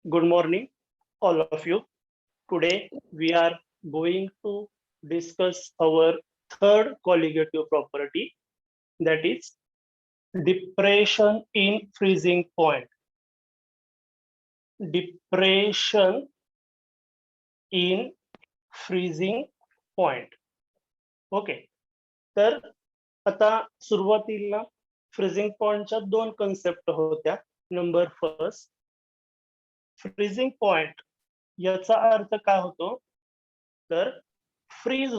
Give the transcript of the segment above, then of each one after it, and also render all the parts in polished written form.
Good morning, all of you. Today we are going to discuss our third colligative property, that is depression in freezing point. Depression in freezing point. Okay, तर आता सुरुवातीला freezing पॉइंटच्या दोन concept होत्या. Number first, freezing point याचा अर्थ काय होतो, तर फ्रीज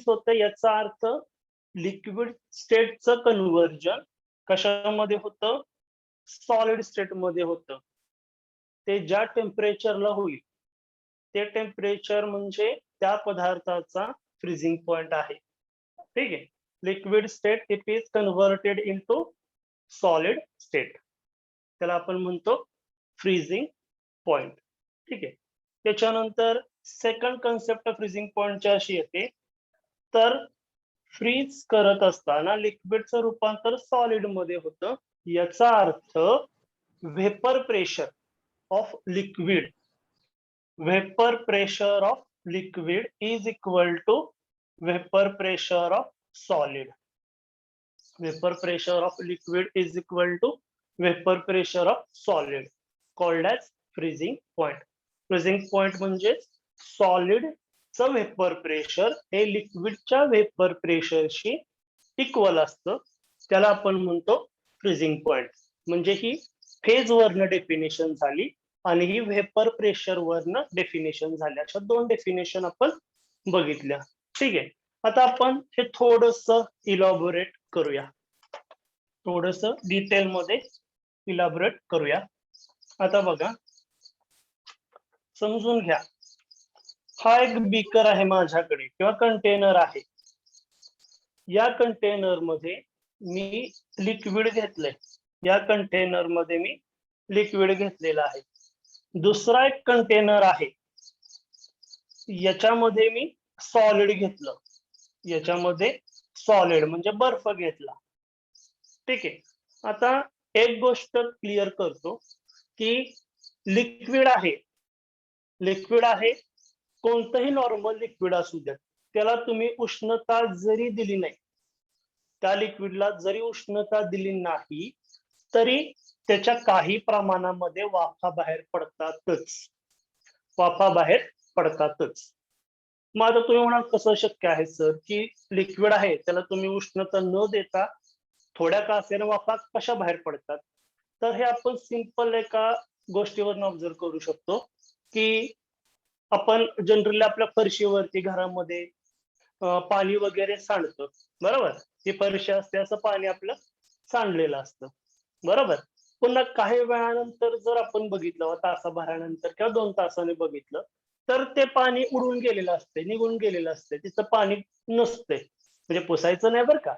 होते याचा अर्थ लिक्विड स्टेटचं कन्व्हर्जन कशामध्ये होतं, सॉलिड स्टेट मध्ये होतं. ते ज्या टेम्परेचरला होईल ते टेम्परेचर म्हणजे त्या पदार्थाचा फ्रीजिंग पॉइंट आहे. ठीक आहे. Liquid state it is converted into solid state, त्याला आपण म्हणतो फ्रीजिंग पॉइंट. ठीक आहे. त्याच्यानंतर सेकंड कन्सेप्ट फ्रीजिंग पॉइंटची अशी येते, तर फ्रीज करत असताना लिक्विडचं रूपांतर सॉलिड मध्ये होतं. याचा अर्थ vapour pressure of liquid is equal to vapor pressure of solid. Vapor pressure of liquid is equal to vapor pressure of solid, called as freezing point. Freezing point म्हणजे सॉलिड च vapour pressure हे लिक्विडच्या vapour प्रेशरशी equal असतं, त्याला आपण म्हणतो freezing point. म्हणजे ही phase वरनं definition झाली आणि ही व्हेपर प्रेशर वरनं डेफिनेशन झाली. अशा दोन डेफिनेशन आपण बघितल्या. ठीक आहे. आता आपण हे थोडस इलॉबोरेट करूया, थोडस डिटेल मध्ये इलॉबोरेट करूया. आता बघा, समजून घ्या, हा एक बीकर आहे माझ्याकडे किंवा कंटेनर आहे. या कंटेनर मध्ये मी लिक्विड घेतलंय, या कंटेनर मध्ये मी लिक्विड घेतलेलं आहे. दुसरा एक कंटेनर आहे, याच्यामध्ये मी सॉलिड घेतलं, याच्यामध्ये सॉलिड म्हणजे बर्फ घेतला. ठीक आहे. आता एक गोष्ट क्लिअर करतो की लिक्विड आहे, कोणतंही नॉर्मल लिक्विड असू द्या, त्याला तुम्ही उष्णता जरी दिली नाही, त्या लिक्विडला जरी उष्णता दिली नाही तरी त्याच्या काही प्रमाणामध्ये वाफा बाहेर पडतातच. मग आता तुम्ही म्हणाल कसं शक्य आहे सर, की लिक्विड आहे त्याला तुम्ही उष्णता न देता थोड्या का असेना वाफा कशा बाहेर पडतात? तर हे आपण सिंपल एका गोष्टीवरून ऑब्झर्व करू शकतो की आपण जनरली आपल्या फरशीवरती घरामध्ये पाणी वगैरे सांडतो, बरोबर. ती फरशी असते, असं पाणी आपलं सांडलेलं असतं, बरोबर. पुन्हा काही वेळानंतर जर आपण बघितलं, तासाभरानंतर किंवा 2 तासाने बघितलं, तर ते पाणी उडून गेलेलं असते, निघून गेलेलं असते, तिथं पाणी नसते. म्हणजे पुसायचं नाही बरं का,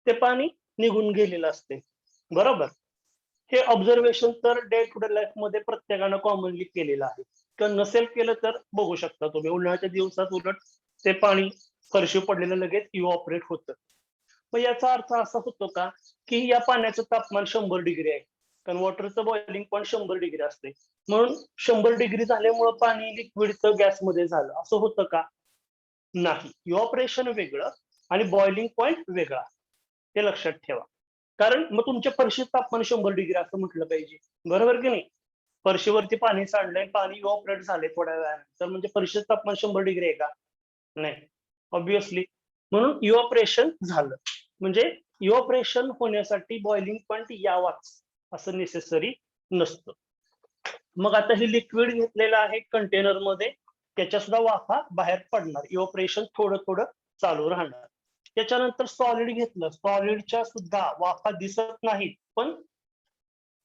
ते पाणी निघून गेलेलं असते, बरोबर. हे ऑब्झर्वेशन तर डे टू डे लाईफ मध्ये प्रत्येकानं कॉमनली केलेलं आहे. किंवा नसेल केलं तर बघू शकता तुम्ही, उन्हाळ्याच्या दिवसात उलट ते पाणी फरशी पडलेलं लगेच इव्हॉपरेट होतं. मग याचा अर्थ असा होतो का की या पाण्याचं तापमान 100 डिग्री आहे, कारण वॉटरचं बॉइलिंग पॉईंट 100 डिग्री असते, म्हणून 100 डिग्री झाल्यामुळे पाणी लिक्विडचं गॅसमध्ये झालं, असं होतं का? नाही. इव्हॉपरेशन वेगळं आणि बॉइलिंग पॉईंट वेगळा, हे लक्षात ठेवा. कारण मग तुमच्या फरशीत तापमान 100 डिग्री असं म्हटलं पाहिजे, बरोबर की नाही. फरशीवरती पाणी सांडलंय, पाणी इव्हॉपरेट झाले थोड्या वेळानंतर, म्हणजे फरशीत तापमान 100 डिग्री आहे का? नाही, ऑब्विसली. म्हणून इव्हॉपरेशन झालं. म्हणजे इव्हॉपरेशन होण्यासाठी बॉइलिंग पॉईंट यावाच असं नेसेसरी नसतं. मग आता हे लिक्विड घेतलेलं आहे कंटेनर मध्ये, त्याच्या सुद्धा वाफा बाहेर पडणार, इव्हॉपरेशन थोडं थोडं चालू राहणार. त्याच्यानंतर सॉलिड घेतलं, सॉलिडच्या सुद्धा वाफा दिसत नाहीत पण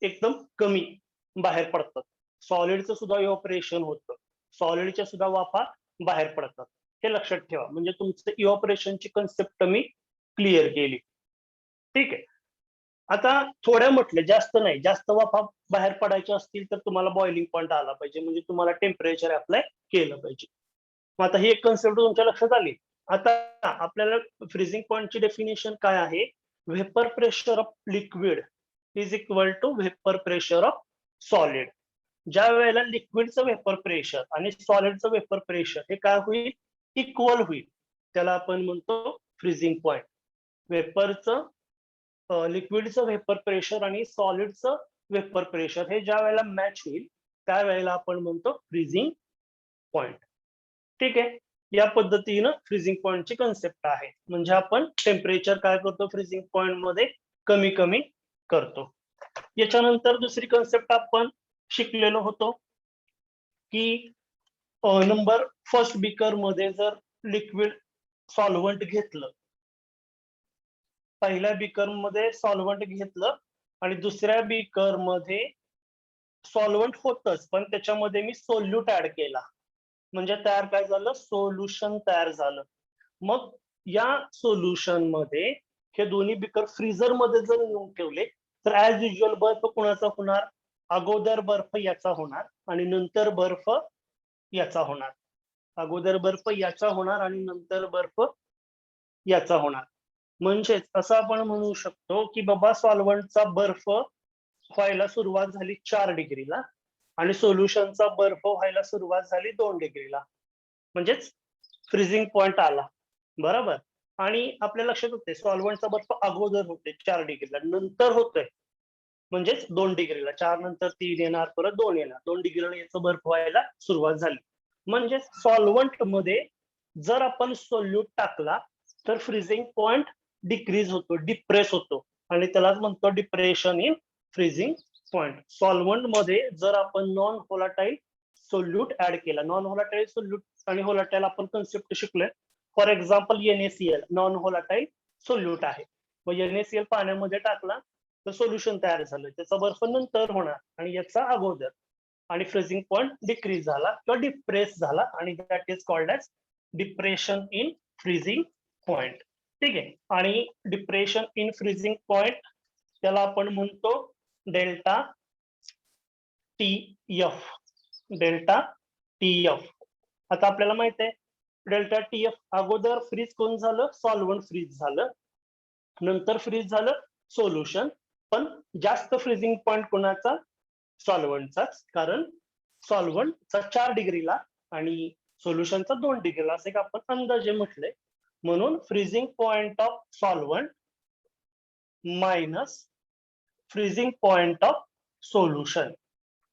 एकदम कमी बाहेर पडतात. सॉलिडचं सुद्धा इव्हॉपरेशन होतं, सॉलिडच्या सुद्धा वाफा बाहेर पडतात, हे लक्षात ठेवा. म्हणजे तुमचं इव्हॉपरेशनची कन्सेप्ट मी क्लिअर केली. ठीक आहे. आता थोड्या म्हटले, जास्त नाही, जास्त वाफा बाहेर पडायच्या असतील तर तुम्हाला बॉइलिंग पॉईंट आला पाहिजे, म्हणजे तुम्हाला टेम्परेचर अप्लाय केलं पाहिजे. मग आता ही एक कन्सेप्ट तुमच्या लक्षात आली. आता आपल्याला फ्रीजिंग पॉईंटची डेफिनेशन काय आहे, vapour pressure of liquid is equal to vapour pressure of solid. ज्या वेळेला लिक्विडचं वेपर प्रेशर आणि सॉलिडचं वेपर प्रेशर हे काय होईल, इक्वल होईल, त्याला आपण म्हणतो फ्रीजिंग पॉइंट. वेपरचं लिक्विडचं वेपर प्रेशर आणि सॉलिडचं वेपर प्रेशर हे ज्या वेळेला मॅच होईल त्यावेळेला आपण म्हणतो फ्रीजिंग पॉइंट. ठीक आहे, या पद्धतीनं फ्रीजिंग पॉइंटची कन्सेप्ट आहे. म्हणजे आपण टेम्परेचर काय करतो फ्रीजिंग पॉइंट मध्ये कमी कमी करतो. याच्यानंतर दुसरी कन्सेप्ट आपण शिकलेलो होतो की नंबर फर्स्ट बीकर मध्ये जर लिक्विड सॉल्व्हंट घेतलं, पहिल्या बीकर मध्ये सॉल्व्हंट घेतलं आणि दुसऱ्या बीकर मध्ये सॉल्व्हंट होतच पण त्याच्यामध्ये मी सोल्यूट ऍड केला, म्हणजे तयार काय झालं, सोल्युशन तयार झालं. मग या सोल्युशन मध्ये हे दोन्ही बीकर फ्रीजर मध्ये जर नेऊन ठेवले तर ऍज युजल बर्फ कुणाचा होणार, अगोदर बर्फ याचा होणार आणि नंतर बर्फ याचा होणार. अगोदर बर्फ याचा होणार आणि नंतर बर्फ याचा होणार. म्हणजेच असं आपण म्हणू शकतो की बाबा सॉल्व्हंटचा बर्फ व्हायला सुरुवात झाली 4 डिग्रीला आणि सोल्युशनचा बर्फ व्हायला सुरुवात झाली 2 डिग्रीला, म्हणजेच फ्रीजिंग पॉइंट आला. बरोबर. आणि आपल्या लक्षात होते सॉल्व्हंटचा बर्फ अगोदर होते 4 डिग्रीला, नंतर होतोय म्हणजेच 2 डिग्रीला. 4 नंतर 3 येणार, परत 2 येणार, 2 डिग्रीला याचं बर्फ व्हायला सुरुवात झाली. म्हणजे सॉल्व्हंट मध्ये जर आपण सोल्यूट टाकला तर फ्रीजिंग पॉइंट डिक्रीज होतो, डिप्रेस होतो आणि त्यालाच म्हणतो depression in freezing point. Solvent मध्ये जर आपण नॉन व्होलाटाईल सोल्यूट ऍड केला, नॉन व्होलाटाईल सोल्यूट आणि व्होलाटाईल आपण कन्सेप्ट शिकलोय. For example NaCl non volatile solute आहे. मग NaCl पाण्यामध्ये टाकला तर सोल्युशन तयार झालं, त्याचा बर्फ नंतर होणार आणि याचा अगोदर, आणि फ्रीजिंग पॉइंट डिक्रीज झाला किंवा डिप्रेस झाला आणि that is called as depression in freezing point. ठीक आहे. आणि डिप्रेशन इन फ्रीजिंग पॉइंट त्याला आपण म्हणतो डेल्टा TF. Delta TF. आता आपल्याला माहित आहे डेल्टा TF अगोदर फ्रीज कोण झालं, सॉल्व्हंट फ्रीज झालं, नंतर फ्रीज झालं सोल्युशन. पण जास्त फ्रीजिंग पॉइंट कोणाचा, सॉल्व्हंटचाच, कारण सॉल्व्हंटचा 4 डिग्रीला आणि सोल्युशनचा 2 डिग्रीला असे आपण अंदाजे म्हटले. म्हणून freezing point of solvent minus freezing point of solution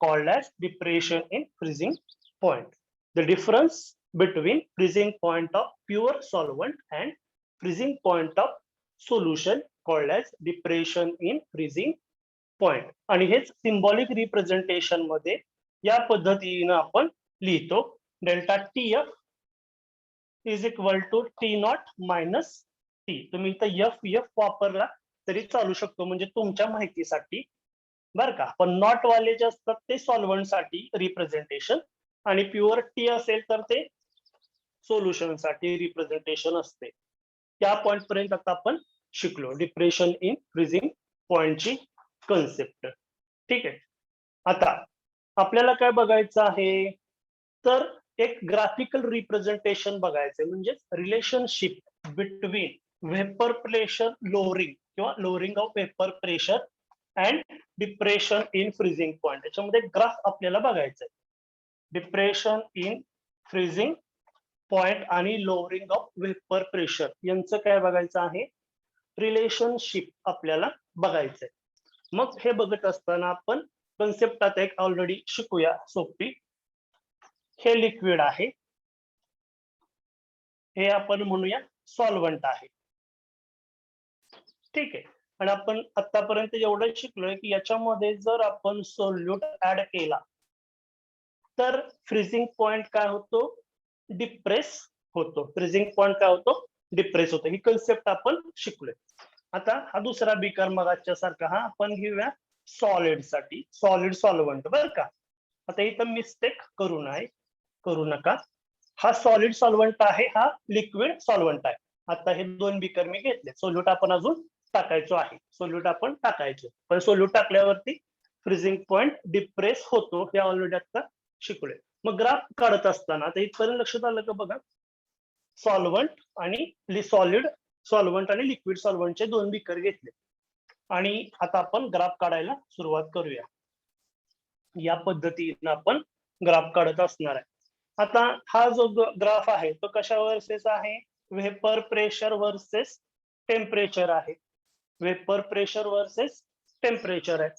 called as depression in freezing point. The difference between freezing point of pure solvent and freezing point of solution called as depression in freezing point. आणि हेच symbolic representation मध्ये या पद्धतीने आपण लिहितो. Delta TF is equal to T0 minus T. तुम्ही इथं FF वापरला तरी चालू शकतो, म्हणजे तुमच्या माहितीसाठी बर का. पण नॉट वाले जे असतात ते सॉल्व्हंट साठी रिप्रेझेंटेशन आणि प्युअर T असेल तर ते सोल्युशन साठी रिप्रेझेंटेशन असते. त्या पॉइंट पर्यंत आता आपण शिकलो डिप्रेशन इन फ्रीजिंग पॉइंटची कन्सेप्ट. ठीक आहे. आता आपल्याला काय बघायचं आहे, तर एक ग्राफिकल रिप्रेझेंटेशन बघायचंय, म्हणजे relationship between vapour pressure lowering किंवा lowering of vapour pressure and depression in freezing point. त्याच्यामध्ये ग्राफ आपल्याला बघायचं आहे. डिप्रेशन इन फ्रीजिंग पॉइंट आणि लोअरिंग ऑफ वेपर प्रेशर यांचं काय बघायचं आहे, रिलेशनशिप आपल्याला बघायचंय. मग हे बघत असताना आपण कन्सेप्ट आता एक ऑलरेडी शिकूया सोपी. हे लिक्विड आहे, हे आपण म्हणूया सॉल्व्हंट आहे. ठीक आहे. आणि आपण आतापर्यंत एवढं शिकलोय की याच्यामध्ये जर आपण सोल्यूट ऍड केला तर फ्रीजिंग पॉइंट काय होतो, डिप्रेस होतो. फ्रीजिंग पॉइंट काय होतो, डिप्रेस होतो. ही कन्सेप्ट आपण शिकलोय. आता हा दुसरा बीकर मगाच्या सारखा हा आपण घेऊया सॉलिड साठी, सॉलिड सॉल्व्हंट बर का. आता इथं मिस्टेक करू नका. हा सॉलिड सॉल्व्हंट आहे, हा लिक्विड सॉल्व्हंट आहे. आता हे 2 बीकर मी घेतले, सोल्यूट आपण अजून टाकायचो आहे, सोल्यूट आपण टाकायचो, पण सोल्यूट टाकल्यावरती फ्रीजिंग पॉइंट डिप्रेस होतो, हे ऑलरेडी आता शिकलोय. मग ग्राफ काढत असताना आता इथपर्यंत लक्षात आलं का बघा, सॉल्व्हंट आणि सॉलिड सॉल्व्हंट आणि लिक्विड सॉल्व्हंटचे 2 बीकर घेतले आणि आता आपण ग्राफ काढायला सुरुवात करूया. या पद्धतीनं आपण ग्राफ काढत असणार आहे. आता हा जो ग्राफ आहे तो कशा वर्सेस आहे, वेपर प्रेशर वर्सेस टेम्परेचर आहे. वेपर प्रेशर वर्सेस टेम्परेचर आहे.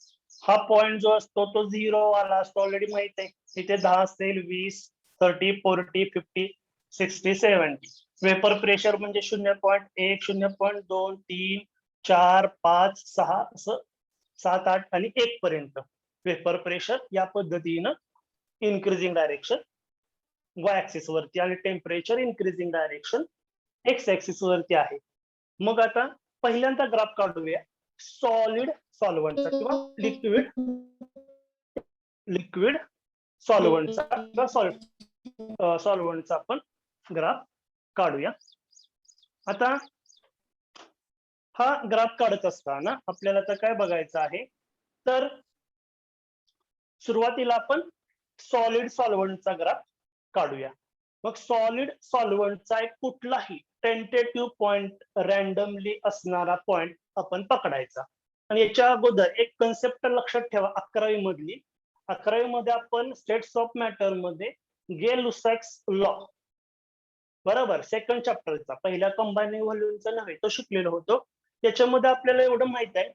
हा पॉइंट जो असतो तो 0 वाला असतो, ऑलरेडी माहित आहे. इथे 10 असेल, 20, 30, 40, 50, 60, 70. वेपर प्रेशर म्हणजे 0.1, 0.2, 3, 4, 5, 6 असं 7, 8 आणि 1 पर्यंत वेपर प्रेशर या पद्धतीनं इन्क्रीजिंग डायरेक्शन y ऍक्सिस वरती आणि temperature increasing direction x axis वरती आहे. मग आता पहिल्यांदा ग्राफ काढूया सॉलिड सॉल्व्हंटचा किंवा लिक्विड लिक्विड सॉल्व्हंटचा किंवा सॉल्व्हंटचा आपण ग्राफ काढूया. आता हा ग्राफ काढत असताना आपल्याला तर काय बघायचं आहे, तर सुरुवातीला आपण सॉलिड सॉल्व्हंटचा ग्राफ काढूया. मग सॉलिड सॉल्व्हंटचा एक कुठलाही टेंटेटिव्ह पॉइंट रॅन्डमली असणारा पॉइंट आपण पकडायचा. आणि याच्या अगोदर एक कन्सेप्ट लक्षात ठेवा, 11वी मधली. 11वी मध्ये आपण स्टेट्स ऑफ मॅटर मध्ये गे-लुसॅक्स लॉ, बरोबर, सेकंड चॅप्टरचा, पहिल्या कंबाईनिंग व्हॉल्यूमचा नव्हे, तो शिकलेलो होतो. त्याच्यामध्ये आपल्याला एवढं माहित आहे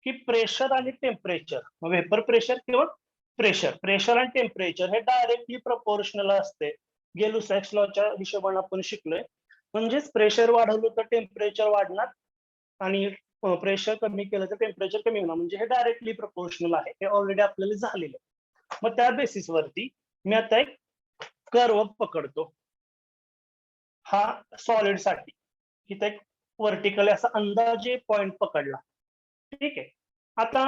की प्रेशर आणि टेम्परेचर, वेपर प्रेशर किंवा प्रेशर आणि टेम्परेचर हे डायरेक्टली प्रपोर्शनल असते. गे-लुसॅक्स लॉच्या हिशोबाने आपण शिकलोय. म्हणजेच प्रेशर वाढवलं तर टेम्परेचर वाढणार आणि प्रेशर कमी केलं तर टेम्परेचर कमी होणार, म्हणजे हे डायरेक्टली प्रपोर्शनल आहे. हे ऑलरेडी आपल्याला झालेलं आहे. मग त्या बेसिसवरती मी आता एक कर्व पकडतो, हा सॉलिड साठी इथे एक व्हर्टिकल असा अंदाजे पॉइंट पकडला. ठीक आहे. आता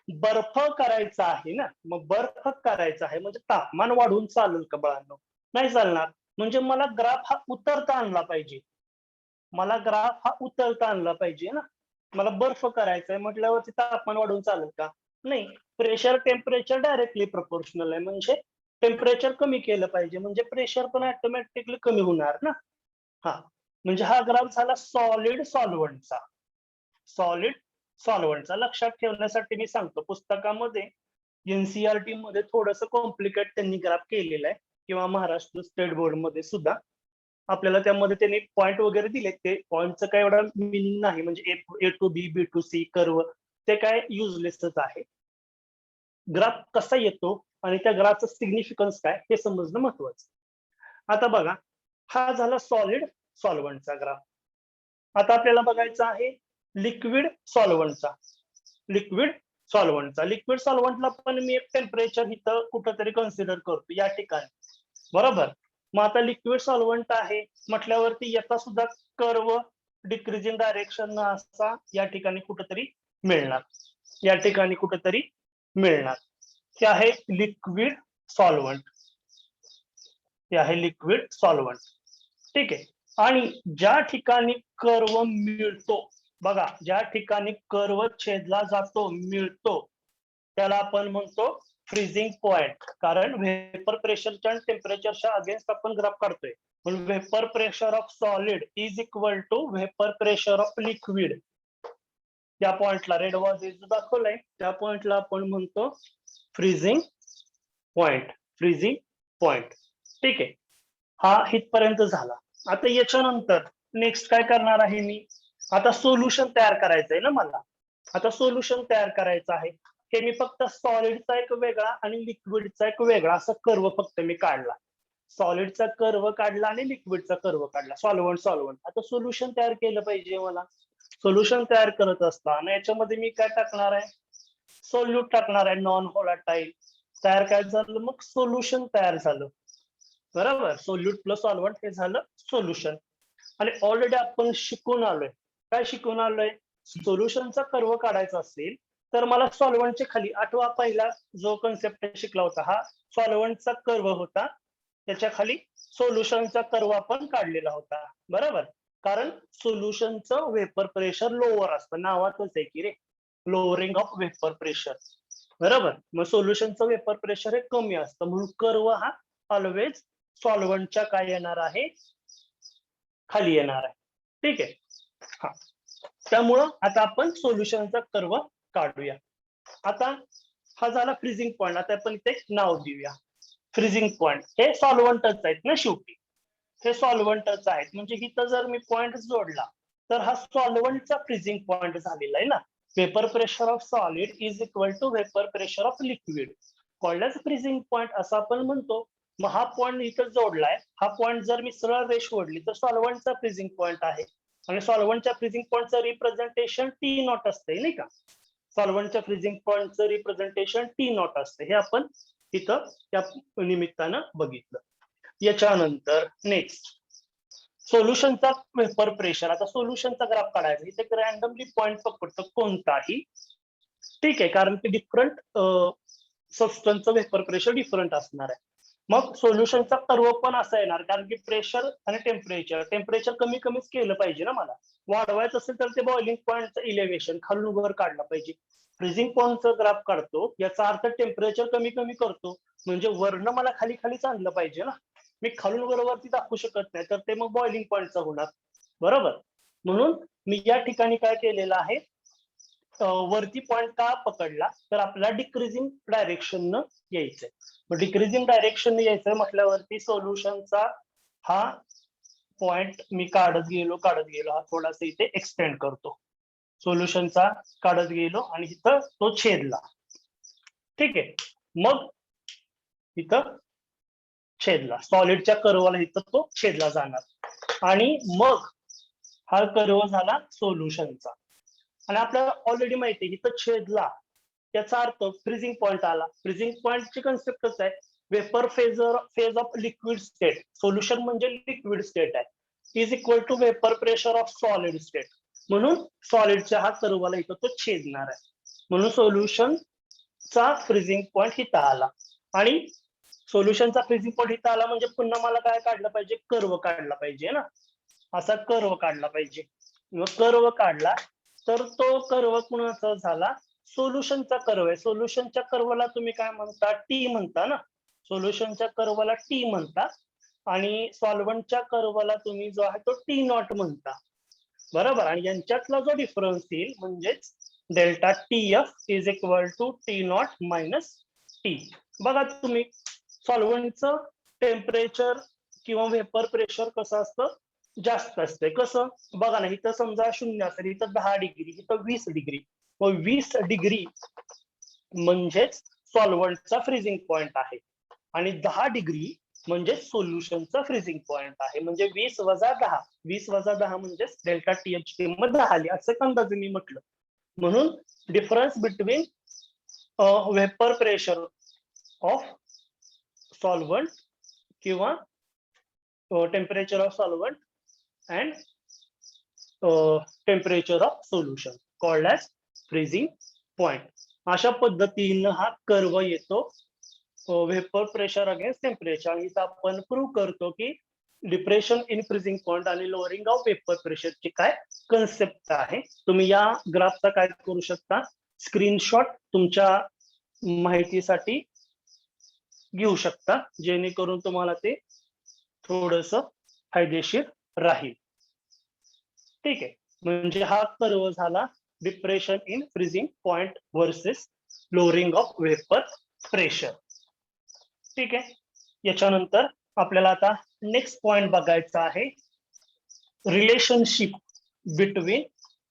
बर्फ करायचा आहे ना, मग बर्फ करायचा आहे म्हणजे तापमान वाढून चालेल का बाळांनो? नाही चालणार. म्हणजे मला ग्राफ हा उतरता आणला पाहिजे. मला ग्राफ हा उतरता आणला पाहिजे ना. मला बर्फ करायचा आहे म्हटल्यावरती तापमान वाढून चालेल का? नाही. प्रेशर टेम्परेचर डायरेक्टली प्रपोर्शनल आहे, म्हणजे टेम्परेचर कमी केलं पाहिजे, म्हणजे प्रेशर पण ऑटोमॅटिकली कमी होणार ना. हा, म्हणजे हा ग्राफ झाला सॉलिड सॉल्व्हंटचा. सॉलिड सॉल्व्हंटचा लक्षात ठेवण्यासाठी मी सांगतो, पुस्तकामध्ये एनसीईआरटी मध्ये थोडंसं कॉम्प्लिकेट त्यांनी ग्राफ केलेला आहे, किंवा महाराष्ट्र स्टेट बोर्ड मध्ये सुद्धा आपल्याला त्यामध्ये त्यांनी पॉइंट वगैरे दिले. ते पॉइंटचं काय एवढा मिनिंग नाही, म्हणजे A to B, B to C curve ते काय युजलेसच आहे. ग्राफ कसा येतो आणि त्या ग्राफचं सिग्निफिकन्स काय हे समजणं महत्वाचं. आता बघा, हा झाला सॉलिड सॉल्व्हंटचा ग्राफ. आता आपल्याला बघायचं आहे लिक्विड सॉल्व्हंटचा. लिक्विड सॉल्व्हंटला पण मी एक टेम्परेचर इथं कुठंतरी कन्सिडर करतो या ठिकाणी, बरोबर. मग आता लिक्विड सॉल्व्हंट आहे म्हटल्यावरती याचा सुद्धा कर्व डिक्रीजिंग डायरेक्शन असा या ठिकाणी कुठंतरी मिळणार, या ठिकाणी कुठंतरी मिळणार. हे आहे लिक्विड सॉल्व्हंट, हे आहे लिक्विड सॉल्व्हंट. ठीक आहे. आणि ज्या ठिकाणी कर्व मिळतो, बघा, ज्या ठिकाणी कर्व छेदला जातो, मिळतो, त्याला आपण म्हणतो फ्रीजिंग पॉइंट. कारण वेपर प्रेशरच्या आणि टेम्परेचरच्या अगेन्स्ट आपण ग्राफ काढतोय. म्हणून vapour pressure of solid is equal to vapour pressure of liquid. त्या पॉइंटला रेड वॉज दाखवलंय, त्या पॉइंटला आपण म्हणतो फ्रीजिंग पॉइंट. Freezing point. ठीक आहे. हा इथपर्यंत झाला. आता याच्यानंतर नेक्स्ट काय करणार आहे मी, आता सोल्युशन तयार करायचं आहे ना मला. आता सोल्युशन तयार करायचं आहे, हे मी फक्त सॉलिडचा एक वेगळा आणि लिक्विडचा एक वेगळा असा कर्व फक्त मी काढला. सॉलिडचा कर्व काढला आणि लिक्विडचा कर्व काढला, सॉल्व्हंट. आता सोल्युशन तयार केलं पाहिजे मला. सोल्युशन तयार करत असताना याच्यामध्ये मी काय टाकणार आहे, सोल्यूट टाकणार आहे, नॉन व्होलाटाईल. तयार काय झालं, मग सोल्युशन तयार झालं, बरोबर. सोल्यूट प्लस सॉल्व्हंट हे झालं सोल्युशन. आणि ऑलरेडी आपण शिकून आलोय, काय शिकून आलोय, सोल्युशनचा कर्व काढायचा असेल तर मला सॉल्व्हंटच्या खाली, आठवा पहिला जो कन्सेप्ट शिकला होता, हा सॉल्व्हंटचा कर्व होता, त्याच्या खाली सोल्युशनचा कर्व आपण काढलेला होता, बरोबर. कारण सोल्युशनचं वेपर प्रेशर लोअर असतं, नावातच आहे की रे, लोअरिंग ऑफ वेपर प्रेशर, बरोबर. मग सोल्युशनचं वेपर प्रेशर हे कमी असतं, म्हणून कर्व हा ऑलवेज सॉल्व्हंटच्या काय येणार आहे, खाली येणार आहे. ठीक आहे. हा, त्यामुळं आता आपण सोल्युशनचा कर्व काढूया. आता हा झाला फ्रीजिंग पॉईंट. आता आपण इथे एक नाव देऊया, फ्रीजिंग पॉईंट. हे सॉल्व्हंटच आहेत ना शेवटी, हे सॉल्व्हंटच आहेत. म्हणजे इथं जर मी पॉईंट जोडला तर हा सॉल्व्हंटचा फ्रीजिंग पॉईंट झालेला आहे ना. Vapour pressure of solid is equal to vapour pressure of liquid, called freezing point असं आपण म्हणतो. मग हा पॉईंट इथं जोडलाय, हा पॉईंट जर मी सरळ रेष ओढली तर सॉल्व्हंटचा फ्रीजिंग पॉईंट आहे. आणि सॉल्व्हंटच्या फ्रीजिंग पॉईंटचं रिप्रेझेंटेशन टी नॉट असते नाही का. सॉल्व्हंटच्या फ्रीजिंग पॉईंटचं रिप्रेझेंटेशन टी नॉट असते. हे आपण इथं त्या निमित्तानं बघितलं. याच्यानंतर नेक्स्ट सोल्युशनचा वेपर प्रेशर. आता सोल्युशनचा ग्राफ काढायचा, इथे रॅन्डमली पॉईंट पकडतो कोणताही, ठीक आहे, कारण की डिफरंट सबस्टन्सचं वेपर प्रेशर डिफरंट असणार आहे. मग सोल्युशनचा कर्व पण असा येणार, कारण की प्रेशर आणि टेम्परेचर कमी कमीच केलं पाहिजे ना मला. वाढवायचं असेल तर ते बॉइलिंग पॉईंटचं इलेव्हेशन खालून वर काढलं पाहिजे. फ्रीजिंग पॉईंटचं ग्राफ काढतो याचा अर्थ टेम्परेचर कमी कमी करतो, म्हणजे वरनं मला खाली खालीच आणलं पाहिजे ना. मी खालून वरती दाखवू शकत नाही, तर ते मग बॉइलिंग पॉईंटचं होणार, बरोबर. म्हणून मी या ठिकाणी काय केलेलं आहे, वरती पॉईंट का पकडला तर आपल्याला डिक्रीजिंग डायरेक्शन यायचंय. मग डिक्रीजिंग डायरेक्शन यायचंय म्हटल्यावरती सोल्युशनचा हा पॉइंट मी काढत गेलो हा थोडासा इथे एक्सटेंड करतो. सोल्युशनचा काढत गेलो आणि इथं तो छेदला, ठीक आहे. मग इथं छेदला, सॉलिडच्या कर्वला इथं तो छेदला जाणार आणि मग हा कर्व झाला सोल्युशनचा. आणि आपल्याला ऑलरेडी माहिती आहे इथं छेदला याचा अर्थ फ्रीजिंग पॉईंट आला. फ्रीजिंग पॉईंटची कन्सेप्टच आहे vapour phase of liquid state. Solution म्हणजे लिक्विड स्टेट आहे, is equal to vapour pressure of solid state. म्हणून सॉलिडच्या हा कर्वला इथं तो छेदणार आहे, म्हणून सोल्युशनचा फ्रीजिंग पॉईंट इथं आला. आणि सोल्युशनचा फ्रीजिंग पॉईंट इथं आला म्हणजे पुन्हा मला काय काढलं पाहिजे, कर्व काढला पाहिजे ना. असा कर्व काढला पाहिजे. मग कर्व काढला तर तो कर्व कुणाचा झाला, सोल्युशनचा कर्व आहे. सोल्युशनच्या कर्वला तुम्ही काय म्हणता, टी म्हणता ना. सोल्युशनच्या कर्वला टी म्हणता आणि सॉल्व्हंटच्या कर्वला तुम्ही जो आहे तो टी नॉट म्हणता, बरोबर. आणि यांच्यातला जो डिफरन्स येईल म्हणजेच delta T F is equal to T not minus T. बघा तुम्ही सॉल्व्हंटचं टेम्परेचर किंवा वेपर प्रेशर कसं असतं, जास्त असते. कसं बघा ना, इथं समजा 0 असेल, इथं 10 डिग्री, इथं 20 डिग्री. मग 20 डिग्री म्हणजेच सॉल्व्हंटचा फ्रीजिंग पॉईंट आहे आणि 10 डिग्री म्हणजे सोल्युशनचा फ्रीजिंग पॉईंट आहे. म्हणजे 20 वजा 10, 20 वजा 10 म्हणजे डेल्टा टी एच ची किंमत 10 आली, असं अंदाजे मी म्हटलं. म्हणून difference between vapour pressure of solvent किंवा temperature of solvent and temperature of solution called as freezing point. अशा पद्धतीनं हा कर्व येतो वेपर प्रेशर अगेन्स्ट टेम्परेचर. आणि इथं आपण प्रूव्ह करतो की डिप्रेशन इन फ्रीजिंग पॉइंट आणि लोअरिंग ऑफ वेपर प्रेशरची काय कन्सेप्ट आहे. तुम्ही या ग्राफचा काय करू शकता, स्क्रीनशॉट तुमच्या माहितीसाठी घेऊ शकता, जेणेकरून तुम्हाला ते थोडस फायदेशीर राहील, ठीक आहे. म्हणजे हा कर्व झाला depression in freezing point versus lowering of vapour pressure, ठीक आहे. याच्यानंतर आपल्याला आता नेक्स्ट पॉइंट बघायचा आहे, relationship between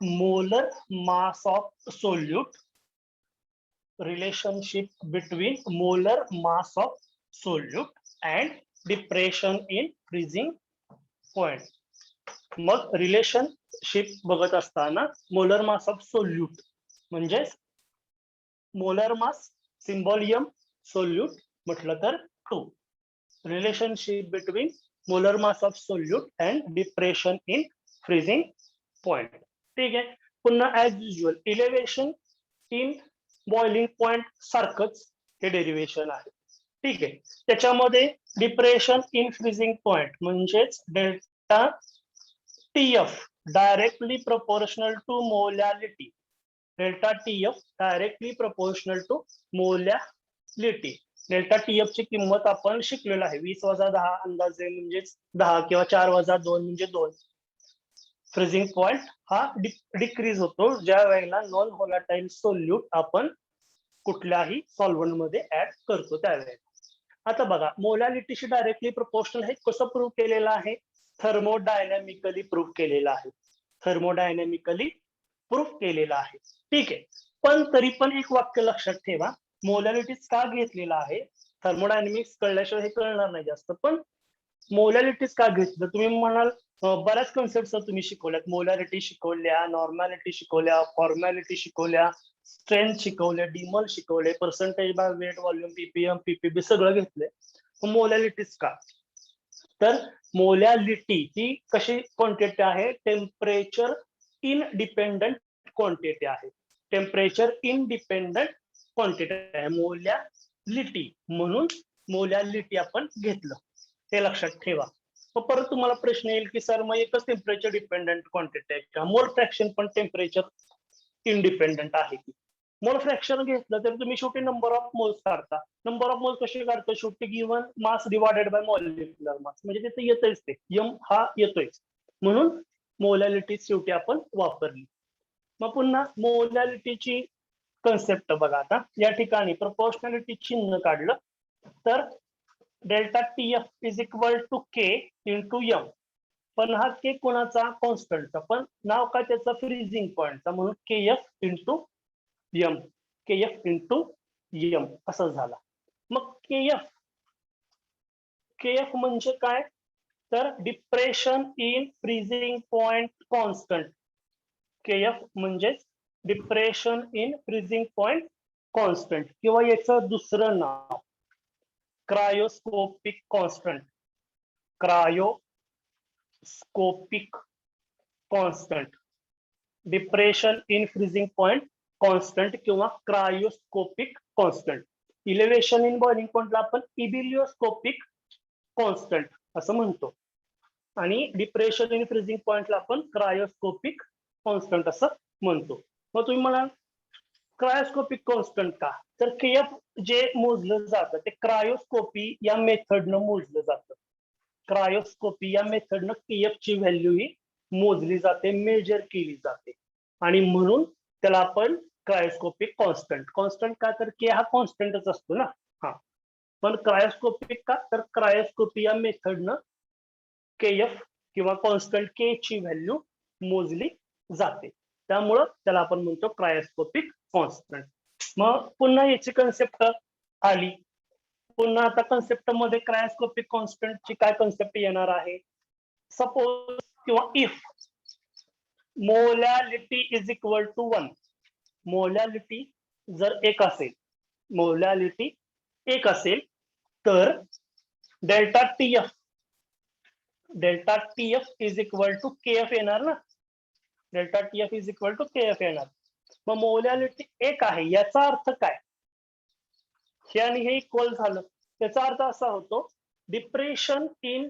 molar mass of solute. Relationship between molar mass of solute and depression in freezing point. मग रिलेशनशिप बघत असताना मोलर मास ऑफ सोल्यूट म्हणजे मोलर मास सिम्बॉलियम सोल्यूट म्हटलं तर 2. Relationship between molar mass of solute and depression in freezing point, ठीक आहे. पुन्हा as usual elevation in boiling point सारखंच हे डेरिव्हेशन आहे, ठीक आहे. त्याच्यामध्ये डिप्रेशन इन फ्रीजिंग पॉइंट म्हणजेच delta TF directly proportional to molality. Delta TF directly proportional to molality. Delta TF ची किंमत आपण शिकलेलो आहे, 20 वजा 10 अंदाजे म्हणजे 10 किंवा 4 वजा 2 म्हणजे 2. फ्रीजिंग पॉइंट हा डिक्रीज होतो ज्या वेळेला नॉन व्होलाटाईल सोल्यूट आपण कुठल्याही सॉल्व्हंट मध्ये ऍड करतो त्यावेळेला. आता बघा, मोलॅलिटीशी डायरेक्टली प्रोपोर्शनल हे कसं प्रूव्ह केलेलं आहे? थर्मोडायनॅमिकली प्रूव्ह केलेलं आहे. थर्मोडायनॅमिकली प्रूव्ह केलेलं आहे. ठीक आहे. पण तरी पण एक वाक्य लक्षात ठेवा, मोलॅलिटीज का घेतलेला आहे? थर्मोडायनॅमिक्स कळल्याशिवाय हे कळणार नाही जास्त, पण मोलॅलिटीज का घेतलं? तुम्ही म्हणाल बऱ्याच कन्सेप्ट तुम्ही शिकवल्यात, मोलॅरिटी शिकवल्या, नॉर्मॅलिटी शिकवल्या, फॉर्मॅलिटी शिकवल्या, स्ट्रेंथ शिकवले, डिमोल शिकवले, percentage by weight, volume, ppm, ppb सगळं घेतलंय. मोलॅलिटीज का? तर मोलॅलिटी ही कशी क्वांटिटी आहे? टेम्परेचर इनडिपेंडंट क्वांटिटी आहे. टेम्परेचर इनडिपेंडंट क्वांटिटी आहे मोलॅलिटी, म्हणून मोलॅलिटी आपण घेतलं, ते लक्षात ठेवा. मग परत तुम्हाला प्रश्न येईल की सर मग एकच टेम्परेचर डिपेंडंट क्वांटिटी आहे का? मोल फ्रॅक्शन पण टेम्परेचर इंडिपेंडंट आहे की? मोल फ्रॅक्शन घेतलं तर तुम्ही शेवटी नंबर ऑफ मोल्स काढता. नंबर ऑफ मोल्स कसे काढतो? शेवटी given mass divided by molecular mass, म्हणजे तिथे येतच ते यम हा येतोय, म्हणून मोलॅलिटी शेवटी आपण वापरली. मग पुन्हा मोलॅलिटीची कन्सेप्ट बघा. आता या ठिकाणी प्रपोर्शनॅलिटी चिन्ह काढलं तर delta T F is equal to K into m. पण हा के कोणाचा? कॉन्स्टंटचा, पण नाव काय त्याचा? फ्रीजिंग पॉइंटचा, म्हणून K F into M, K F into M असं झाला. मग के एफ म्हणजे काय? तर depression in freezing point constant. K F म्हणजे depression in freezing point constant, किंवा याचं दुसरं नाव cryoscopic constant. Cryoscopic constant, depression in freezing point constant किंवा cryoscopic constant. Elevation in boiling पॉइंटला आपण इबिलिओस्कोपिक कॉन्स्टंट असं म्हणतो, आणि डिप्रेशन इन फ्रीजिंग पॉइंटला आपण क्रायोस्कोपिक कॉन्स्टंट असं म्हणतो. मग तुम्ही म्हणाल क्रायोस्कोपिक कॉन्स्टंट का? तर केएफ जे मोजलं जातं ते क्रायोस्कोपी या मेथडनं मोजलं जातं. क्रायोस्कोपी या मेथडनं केएफ ची व्हॅल्यू ही मोजली जाते, मेजर केली जाते, आणि म्हणून त्याला आपण क्रायोस्कोपिक कॉन्स्टंट का? तर के हा कॉन्स्टंटच असतो ना. हा, पण क्रायोस्कोपिक का? तर क्रायोस्कोपी या मेथडनं केएफ किंवा कॉन्स्टंट के ची व्हॅल्यू मोजली जाते, त्यामुळं त्याला आपण म्हणतो क्रायोस्कोपिक कॉन्स्टंट. मग पुन्हा याची कन्सेप्ट आली. पुन्हा आता कन्सेप्ट मध्ये क्रायोस्कोपिक कॉन्स्टंट ची काय कन्सेप्ट येणार आहे? सपोज किंवा if molality is equal to 1, molality जर एक असेल, मोलॅलिटी एक असेल तर delta T F is equal to K F येणार ना. Delta T F is equal to K F येणार. मग मोलॅलिटी एक आहे याचा अर्थ काय? हे आणि हे इक्वल झालं, त्याचा अर्थ असा होतो depression in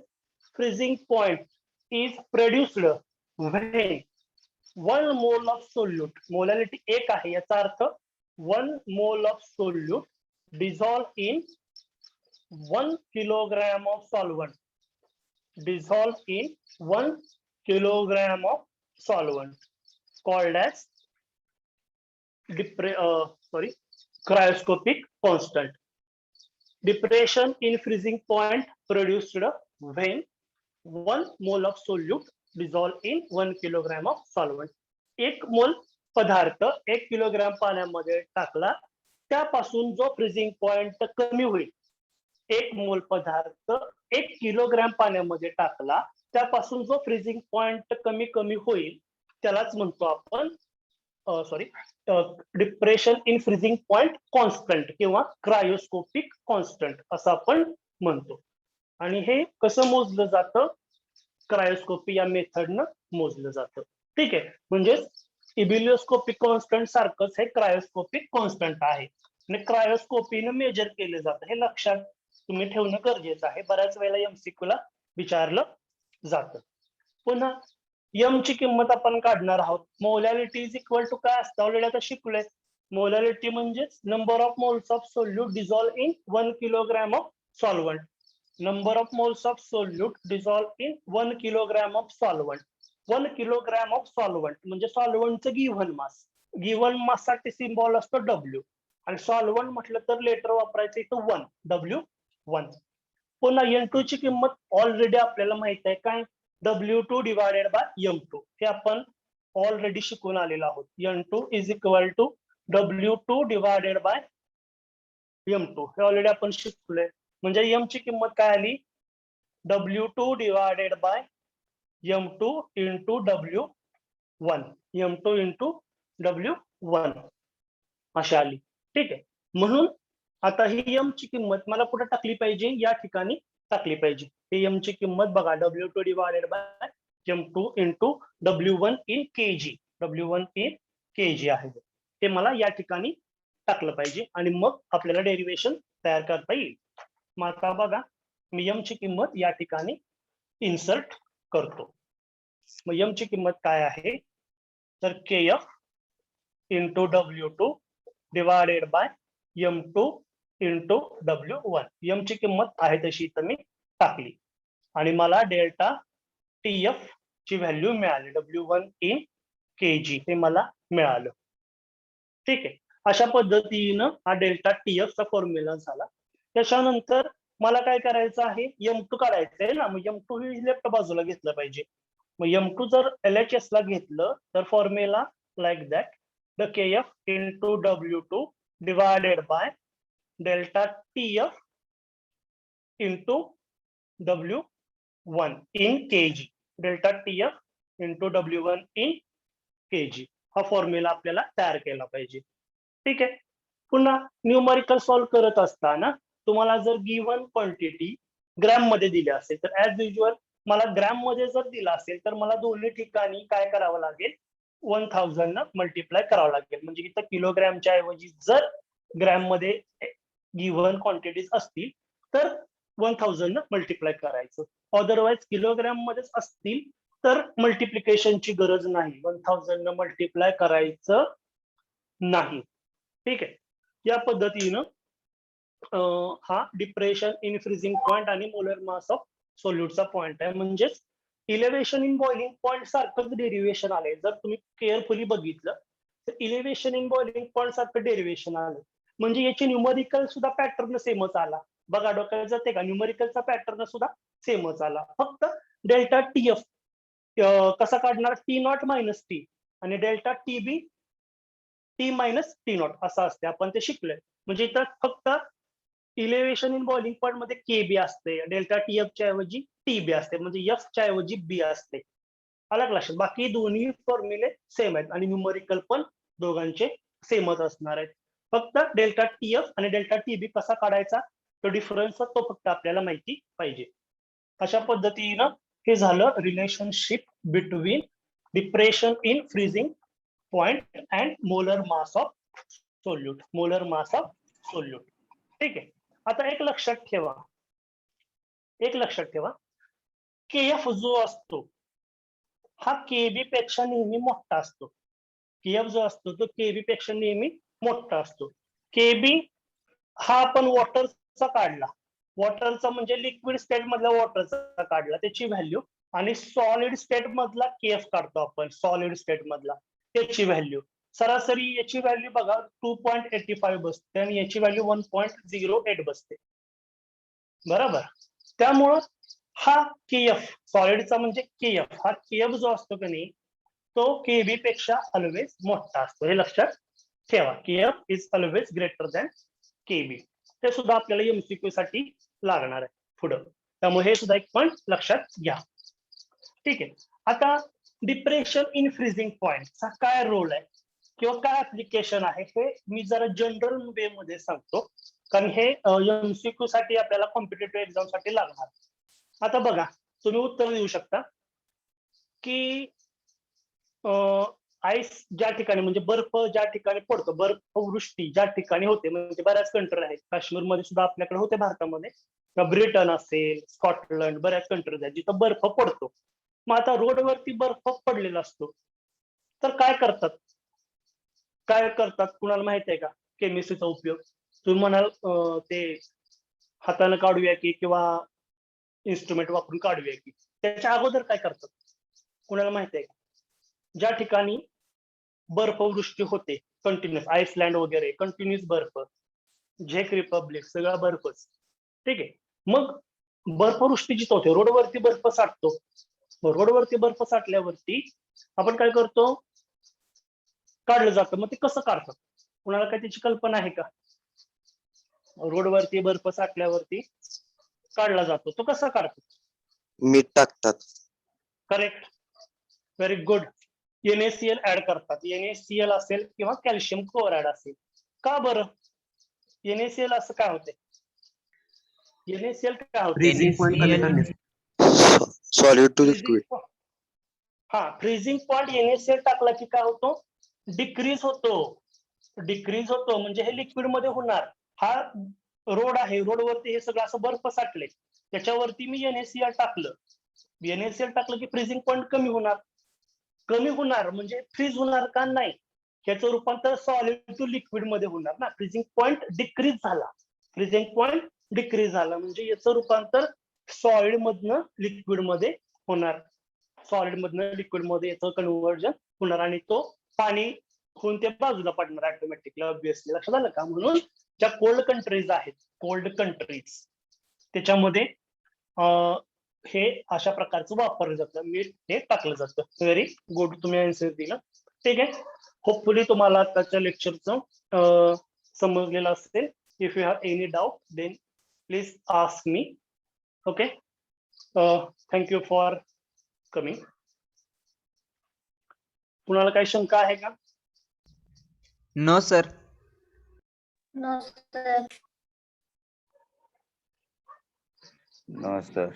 freezing point is produced when 1 mole of solute. Molality एक आहे याचा अर्थ 1 mole of solute dissolved in 1 kilogram of solvent, dissolved in 1 kilogram of solvent called as cryoscopic constant. Depression in freezing point produced when 1 mole of solute dissolved in 1 kilogram of solvent. 1 मोल पदार्थ 1 kilogram पाण्यामध्ये टाकला, त्यापासून जो freezing point कमी होईल. 1 मोल पदार्थ 1 किलोग्राम पाण्यामध्ये टाकला, त्यापासून जो फ्रीजिंग पॉइंट कमी होईल त्यालाच म्हणतो आपण depression in freezing point constant किंवा क्रायोस्कोपिक कॉन्स्टंट असं आपण म्हणतो. आणि हे कसं मोजलं जातं? क्रायोस्कोपी या मेथडनं मोजलं जातं. ठीक आहे, म्हणजे इबिलिओस्कोपिक कॉन्स्टंट सारखंच हे क्रायोस्कोपिक कॉन्स्टंट आहे, आणि क्रायोस्कोपीनं मेजर केलं जातं. हे लक्षात तुम्ही ठेवणं गरजेचं आहे, बऱ्याच वेळेला एमसीक्यू ला विचारलं जातं. पुन्हा यम ची किंमत आपण काढणार आहोत. मोलॅलिटी इज इक्वल टू काय असतं? ऑलरेडी आता शिकलोय. मोलॅलिटी म्हणजे number of moles of solute dissolve in 1 kilogram of solvent. Number of moles of solute dissolve in 1 kilogram of solvent. 1 kilogram of solvent म्हणजे सॉल्वंटचं गिव्हन मास. गिव्हन मास साठी symbol असतो W, आणि solvent म्हटलं तर लेटर वापरायचं इथं 1 W1. पुन्हा N2 ची किंमत ऑलरेडी आपल्याला माहित आहे काय, W2 डिवायडेड बाय M2. हे आपण ऑलरेडी शिकून आलेलो आहोत. N2 is equal to W2 divided by M2. हे ऑलरेडी आपण शिकलोय. म्हणजे M ची किंमत काय आली, W2 divided by M2 into W1. M2 into W1 अशी आली. ठीक आहे. म्हणून आता ही M ची किंमत मला कुठे टाकली पाहिजे, या ठिकाणी टाकली पाहिजे. ही M ची किंमत बघा, W2 divided by M2 into W1 in kg. W1 in kg आहे, ते मला या ठिकाणी टाकलं पाहिजे आणि मग आपल्याला डेरिव्हेशन तयार करता येईल. मग आता बघा, मी M ची किंमत या ठिकाणी इन्सर्ट करतो. मग M ची किंमत काय आहे, तर KF into W2 divided by M2 into W1. M ची किंमत आहे तशी इथं मी टाकली आणि मला डेल्टा TF ची व्हॅल्यू मिळाली, W1 इन kg हे मला मिळालं. ठीक आहे. अशा पद्धतीनं हा डेल्टा TF चा फॉर्म्युला झाला. त्याच्यानंतर मला काय करायचं आहे, M2 काढायचं आहे ना, मग M2 ही लेफ्ट बाजूला घेतलं पाहिजे. मग M2 जर LHS ला घेतलं तर formula like that, the KF into W2 divided by delta TF into W1 in kg. Delta TF into W1 in kg हा फॉर्म्युला आपल्याला तयार केला पाहिजे. ठीक आहे. पुन्हा न्यूमरिकल सॉल्व्ह करत असताना तुम्हाला जर गिव्हन क्वांटिटी ग्रॅम मध्ये दिली असेल तर ऍज युजल मला ग्रॅम मध्ये जर दिला असेल तर मला दोन्ही ठिकाणी काय करावं लागेल, 1000 न मल्टिप्लाय करावं लागेल. म्हणजे इथं किलोग्रॅमच्या ऐवजी जर ग्रॅम मध्ये गिव्हन क्वांटिटीज असतील तर 1000 न मल्टिप्लाय करायचं. अदरवाइज किलोग्रॅम मध्येच असतील तर मल्टिप्लिकेशनची गरज नाही, 1000 न मल्टिप्लाय करायचं नाही. ठीक आहे. या पद्धतीनं हा डिप्रेशन इन फ्रीजिंग पॉइंट आणि मोलर मास ऑफ सोल्यूटचा पॉइंट आहे. म्हणजेच इलेव्हेशन इन बॉइलिंग पॉइंट सारखंच डेरिव्हेशन आलंय. जर तुम्ही केअरफुली बघितलं तर इलेव्हेशन इन बॉइलिंग पॉइंट सारखं डेरिव्हेशन आलं, म्हणजे याचे न्यूमरिकल सुद्धा पॅटर्न सेमच आला. बघा डोक्यात जाते का, न्यूमरिकलचा पॅटर्न सुद्धा सेमच आला. फक्त डेल्टा TF कसा काढणार, T0 मायनस T आणि delta TB T minus T0 असं असते, आपण ते शिकलोय. म्हणजे इथं फक्त इलेव्हेशन इन बॉइलिंग पॉइंट मध्ये KB असते, डेल्टा TF च्या ऐवजी TB असते, म्हणजे F च्या ऐवजी B असते. अलग लक्षात. बाकी दोन्ही फॉर्म्युले सेम आहेत आणि न्यूमरिकल पण दोघांचे सेमच असणार आहेत. फक्त डेल्टा TF आणि डेल्टा TB कसा काढायचा तो डिफरन्स तो फक्त आपल्याला माहिती पाहिजे. अशा पद्धतीनं हे झालं relationship between depression in freezing point and molar mass of solute. Molar mass of solute. ठीक आहे. आता एक लक्षात ठेवा, KF जो असतो हा KB पेक्षा नेहमी मोठा असतो. KF जो असतो तो KB पेक्षा नेहमी मोठा असतो. KB हा आपण वॉटरचा काढला, वॉटरचा म्हणजे लिक्विड स्टेट मधल्या वॉटरचा काढला त्याची व्हॅल्यू, आणि सॉलिड स्टेट मधला KF काढतो आपण, सॉलिड स्टेट मधला त्याची व्हॅल्यू. सरासरी याची व्हॅल्यू बघा 2.85 बसते आणि याची व्हॅल्यू 1.08 बसते. बरोबर. त्यामुळं हा KF सॉलिडचा म्हणजे KF, हा KF जो असतो की नाही तो KB पेक्षा ऑलवेज मोठा असतो. हे लक्षात ठेवा, KF is always greater than KB. ते सुद्धा आपल्याला MCQ साठी लागणार आहे पुढं, त्यामुळे हे सुद्धा एक पॉईंट लक्षात घ्या. ठीक आहे. आता डिप्रेशन इन फ्रीजिंग पॉइंटचा काय रोल आहे किंवा काय ऍप्लिकेशन आहे हे मी जरा जनरल वे मध्ये सांगतो, कारण हे MCQ साठी आपल्याला कॉम्पिटेटिव्ह एक्झाम साठी लागणार. आता बघा, तुम्ही उत्तर देऊ शकता की आईस ज्या ठिकाणी म्हणजे बर्फ ज्या ठिकाणी पडतो, बर्फवृष्टी ज्या ठिकाणी होते, म्हणजे बऱ्याच कंट्री आहेत, काश्मीरमध्ये सुद्धा आपल्याकडे होते भारतामध्ये, ब्रिटन असेल, स्कॉटलंड, बऱ्याच कंट्रीज आहेत जिथं बर्फ पडतो. मग आता रोडवरती बर्फ पडलेला असतो तर काय करतात कुणाला माहित आहे का केमिस्ट्रीचा उपयोग? तुम्ही म्हणाल ते हाताने काढूया की किंवा इन्स्ट्रुमेंट वापरून काढूया की, त्याच्या अगोदर काय करतात कुणाला माहित आहे का? ज्या ठिकाणी बर्फवृष्टी होते कंटिन्युअस, आईसलँड वगैरे कंटिन्युअस बर्फ, झेक रिपब्लिक सगळा बर्फच. ठीक आहे. मग बर्फवृष्टी जिथं होते रोडवरती बर्फ साठतो. रोडवरती बर्फ साठल्यावरती आपण काय करतो, काढलं जातं. मग ते कसं काढतात, कुणाला काय त्याची कल्पना आहे का? रोडवरती बर्फ साठल्यावरती काढला जातो, तो कसा काढतात? मीठ टाकतात. Correct, very good. NaCl add करतात. NaCl असेल किंवा कॅल्शियम क्लोराईड असेल. का बरं NaCl असं काय होते? NaCl काय होते? फ्रीजिंग पॉइंट कमी करण्यासाठी. Solid to liquid. हा, फ्रीजिंग पॉइंट NaCl टाकला की काय होतो? डिक्रीज होतो. डिक्रीज होतो म्हणजे हे लिक्विड मध्ये होणार. हा रोड आहे, रोडवरती हे सगळं असं बर्फ साठले, त्याच्यावरती मी NaCl टाकलं. NaCl टाकलं की फ्रीजिंग पॉइंट कमी होणार. कमी होणार म्हणजे फ्रीज होणार का? नाही, याचं रूपांतर सॉलिड टू लिक्विड मध्ये होणार ना. फ्रीजिंग पॉइंट डिक्रीज झाला, फ्रीजिंग पॉइंट डिक्रीज झाला म्हणजे याचं रूपांतर सॉलिड मधनं लिक्विड मध्ये होणार. सॉलिड मधनं लिक्विड मध्ये याचं कन्व्हर्जन होणार आणि तो पाणी होऊन ते बाजूला पडणार ऑटोमॅटिकली, ऑब्विसली. लक्षात आलं का? म्हणून ज्या कोल्ड कंट्रीज आहेत, कोल्ड कंट्रीज, त्याच्यामध्ये हे अशा प्रकारचं वापरलं जातं, मीठ हे टाकलं जातं. व्हेरी गुड, तुम्ही आन्सर दिला. ठीक आहे. होपफुली तुम्हाला आताच्या लेक्चरचं समजलेलं असेल. If you have any doubt then please ask me. Okay, thank you for coming. कुणाला काही शंका आहे का? No sir. No, sir. No, sir.